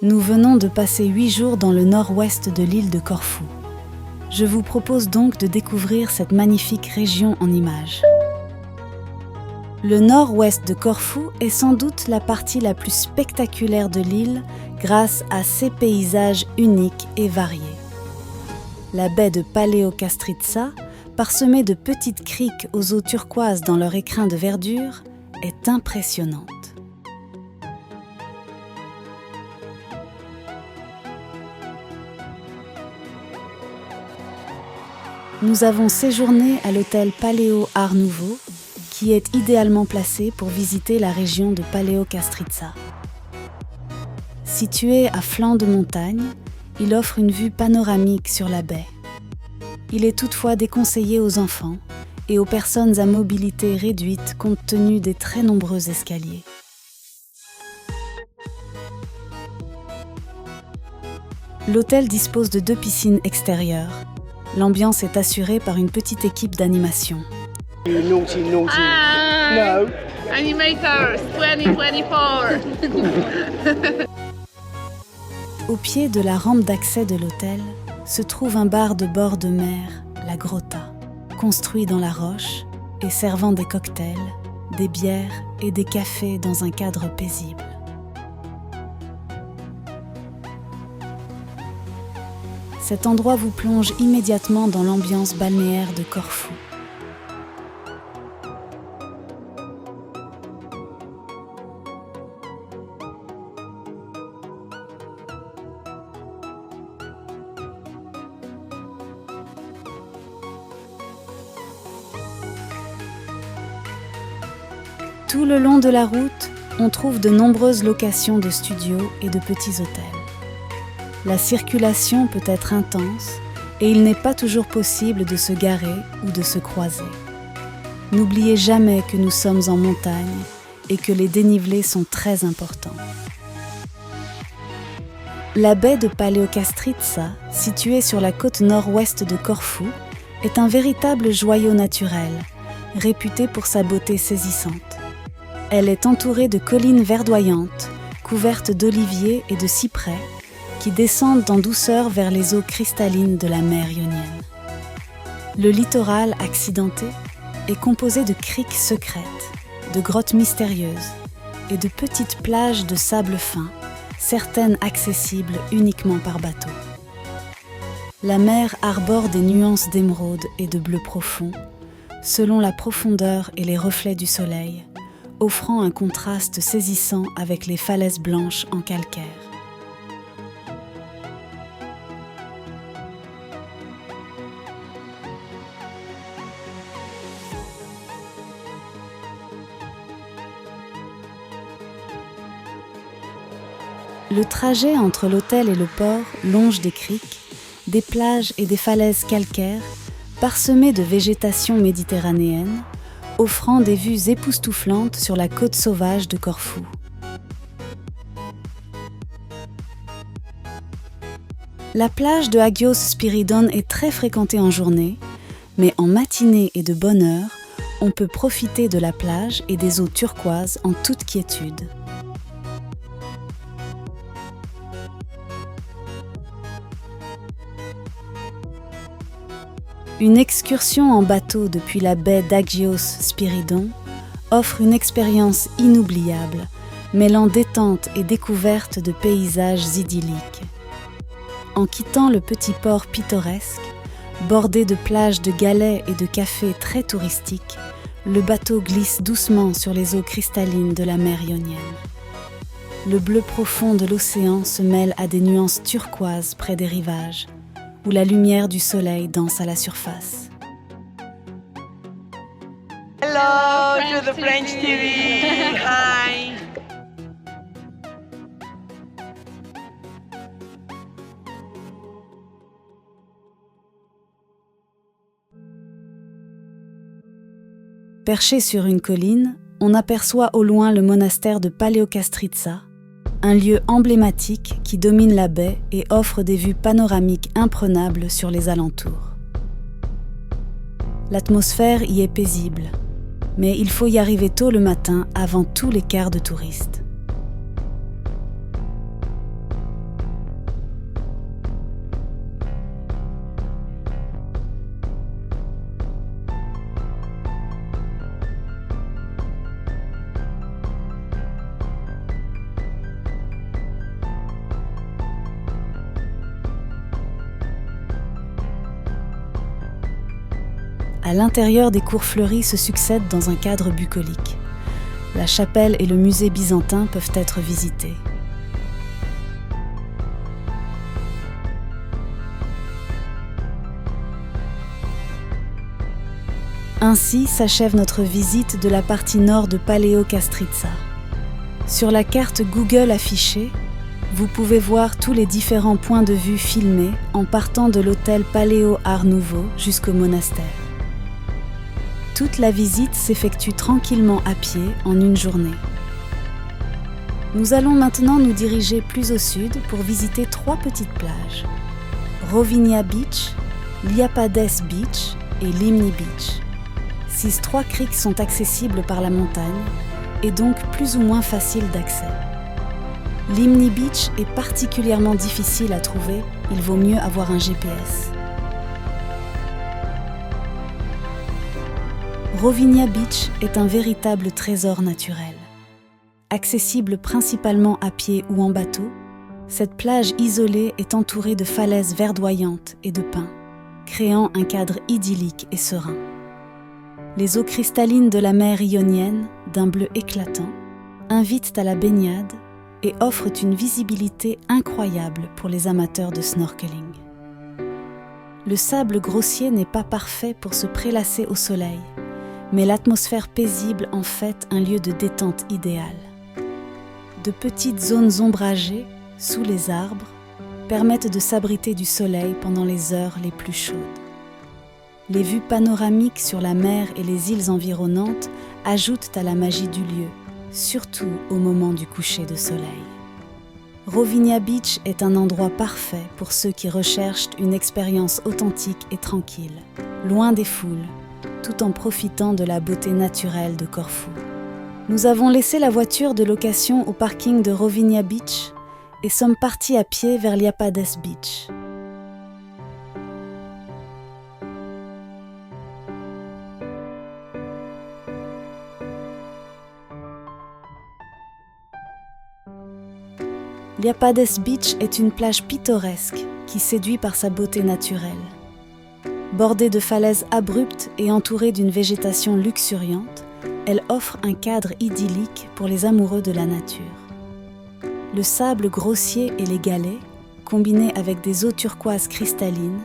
Nous venons de passer 8 jours dans le nord-ouest de l'île de Corfou. Je vous propose donc de découvrir cette magnifique région en images. Le nord-ouest de Corfou est sans doute la partie la plus spectaculaire de l'île grâce à ses paysages uniques et variés. La baie de Paleokastrica, parsemée de petites criques aux eaux turquoises dans leur écrin de verdure, est impressionnante. Nous avons séjourné à l'hôtel Paléo Art Nouveau, qui est idéalement placé pour visiter la région de Paleokastrica. Situé à flanc de montagne, il offre une vue panoramique sur la baie. Il est toutefois déconseillé aux enfants et aux personnes à mobilité réduite compte tenu des très nombreux escaliers. L'hôtel dispose de 2 piscines extérieures. L'ambiance est assurée par une petite équipe d'animation. Naughty. Hi. No. Animators 2024. Au pied de la rampe d'accès de l'hôtel se trouve un bar de bord de mer, la Grotta, construit dans la roche et servant des cocktails, des bières et des cafés dans un cadre paisible. Cet endroit vous plonge immédiatement dans l'ambiance balnéaire de Corfou. Tout le long de la route, on trouve de nombreuses locations de studios et de petits hôtels. La circulation peut être intense et il n'est pas toujours possible de se garer ou de se croiser. N'oubliez jamais que nous sommes en montagne et que les dénivelés sont très importants. La baie de Paleokastrica, située sur la côte nord-ouest de Corfou, est un véritable joyau naturel, réputé pour sa beauté saisissante. Elle est entourée de collines verdoyantes, couvertes d'oliviers et de cyprès, qui descendent en douceur vers les eaux cristallines de la mer Ionienne. Le littoral accidenté est composé de criques secrètes, de grottes mystérieuses et de petites plages de sable fin, certaines accessibles uniquement par bateau. La mer arbore des nuances d'émeraude et de bleu profond, selon la profondeur et les reflets du soleil, offrant un contraste saisissant avec les falaises blanches en calcaire. Le trajet entre l'hôtel et le port longe des criques, des plages et des falaises calcaires, parsemées de végétation méditerranéenne, offrant des vues époustouflantes sur la côte sauvage de Corfou. La plage de Agios Spiridon est très fréquentée en journée, mais en matinée et de bonne heure, on peut profiter de la plage et des eaux turquoises en toute quiétude. Une excursion en bateau depuis la baie d'Agios Spiridon offre une expérience inoubliable, mêlant détente et découverte de paysages idylliques. En quittant le petit port pittoresque, bordé de plages de galets et de cafés très touristiques, le bateau glisse doucement sur les eaux cristallines de la mer Ionienne. Le bleu profond de l'océan se mêle à des nuances turquoises près des rivages, où la lumière du soleil danse à la surface. Hello to the French TV. Hi. Perché sur une colline, on aperçoit au loin le monastère de Paleokastrica, un lieu emblématique qui domine la baie et offre des vues panoramiques imprenables sur les alentours. L'atmosphère y est paisible, mais il faut y arriver tôt le matin avant tous les quarts de touristes. à l'intérieur des cours fleuries se succèdent dans un cadre bucolique. La chapelle et le musée byzantin peuvent être visités. Ainsi s'achève notre visite de la partie nord de Paleo Kastritsa. Sur la carte Google affichée, vous pouvez voir tous les différents points de vue filmés en partant de l'hôtel Paléo Art Nouveau jusqu'au monastère. Toute la visite s'effectue tranquillement à pied en une journée. Nous allons maintenant nous diriger plus au sud pour visiter 3 petites plages. Rovinia Beach, Liapades Beach et Limni Beach. Ces 3 criques sont accessibles par la montagne et donc plus ou moins faciles d'accès. Limni Beach est particulièrement difficile à trouver, il vaut mieux avoir un GPS. Rovinia Beach est un véritable trésor naturel. Accessible principalement à pied ou en bateau, cette plage isolée est entourée de falaises verdoyantes et de pins, créant un cadre idyllique et serein. Les eaux cristallines de la mer Ionienne, d'un bleu éclatant, invitent à la baignade et offrent une visibilité incroyable pour les amateurs de snorkeling. Le sable grossier n'est pas parfait pour se prélasser au soleil, mais l'atmosphère paisible en fait un lieu de détente idéal. De petites zones ombragées, sous les arbres, permettent de s'abriter du soleil pendant les heures les plus chaudes. Les vues panoramiques sur la mer et les îles environnantes ajoutent à la magie du lieu, surtout au moment du coucher de soleil. Rovinia Beach est un endroit parfait pour ceux qui recherchent une expérience authentique et tranquille, loin des foules, tout en profitant de la beauté naturelle de Corfou. Nous avons laissé la voiture de location au parking de Rovinia Beach et sommes partis à pied vers Liapades Beach. Liapades Beach est une plage pittoresque qui séduit par sa beauté naturelle. Bordée de falaises abruptes et entourée d'une végétation luxuriante, elle offre un cadre idyllique pour les amoureux de la nature. Le sable grossier et les galets, combinés avec des eaux turquoises cristallines,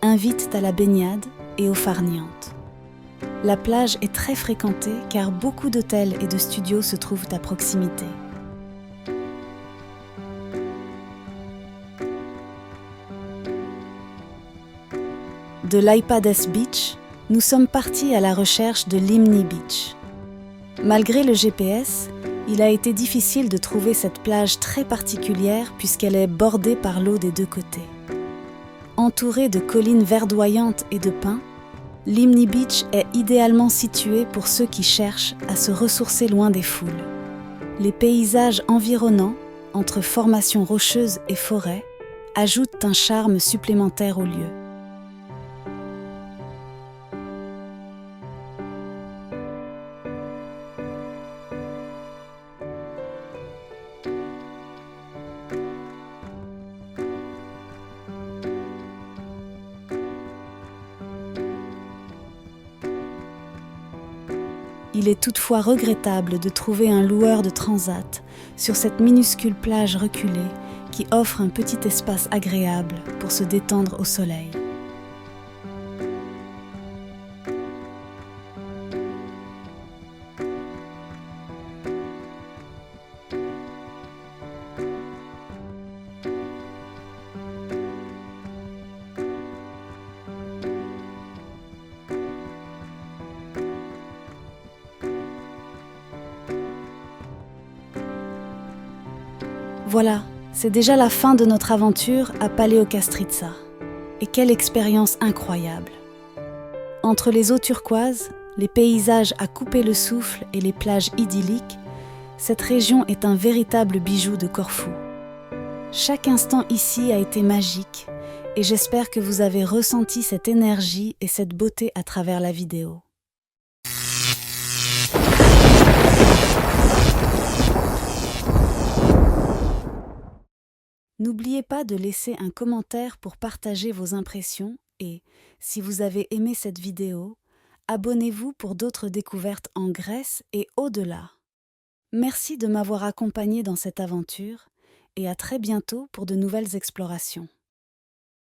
invitent à la baignade et aux farnientes. La plage est très fréquentée car beaucoup d'hôtels et de studios se trouvent à proximité. De Liapades Beach, nous sommes partis à la recherche de Limni Beach. Malgré le GPS, il a été difficile de trouver cette plage très particulière puisqu'elle est bordée par l'eau des 2 côtés. Entourée de collines verdoyantes et de pins, Limni Beach est idéalement située pour ceux qui cherchent à se ressourcer loin des foules. Les paysages environnants, entre formations rocheuses et forêts, ajoutent un charme supplémentaire au lieu. Il est toutefois regrettable de trouver un loueur de transat sur cette minuscule plage reculée qui offre un petit espace agréable pour se détendre au soleil. Voilà, c'est déjà la fin de notre aventure à Paleo Kastritsa. Et quelle expérience incroyable! Entre les eaux turquoises, les paysages à couper le souffle et les plages idylliques, cette région est un véritable bijou de Corfou. Chaque instant ici a été magique et j'espère que vous avez ressenti cette énergie et cette beauté à travers la vidéo. N'oubliez pas de laisser un commentaire pour partager vos impressions et, si vous avez aimé cette vidéo, abonnez-vous pour d'autres découvertes en Grèce et au-delà. Merci de m'avoir accompagné dans cette aventure et à très bientôt pour de nouvelles explorations.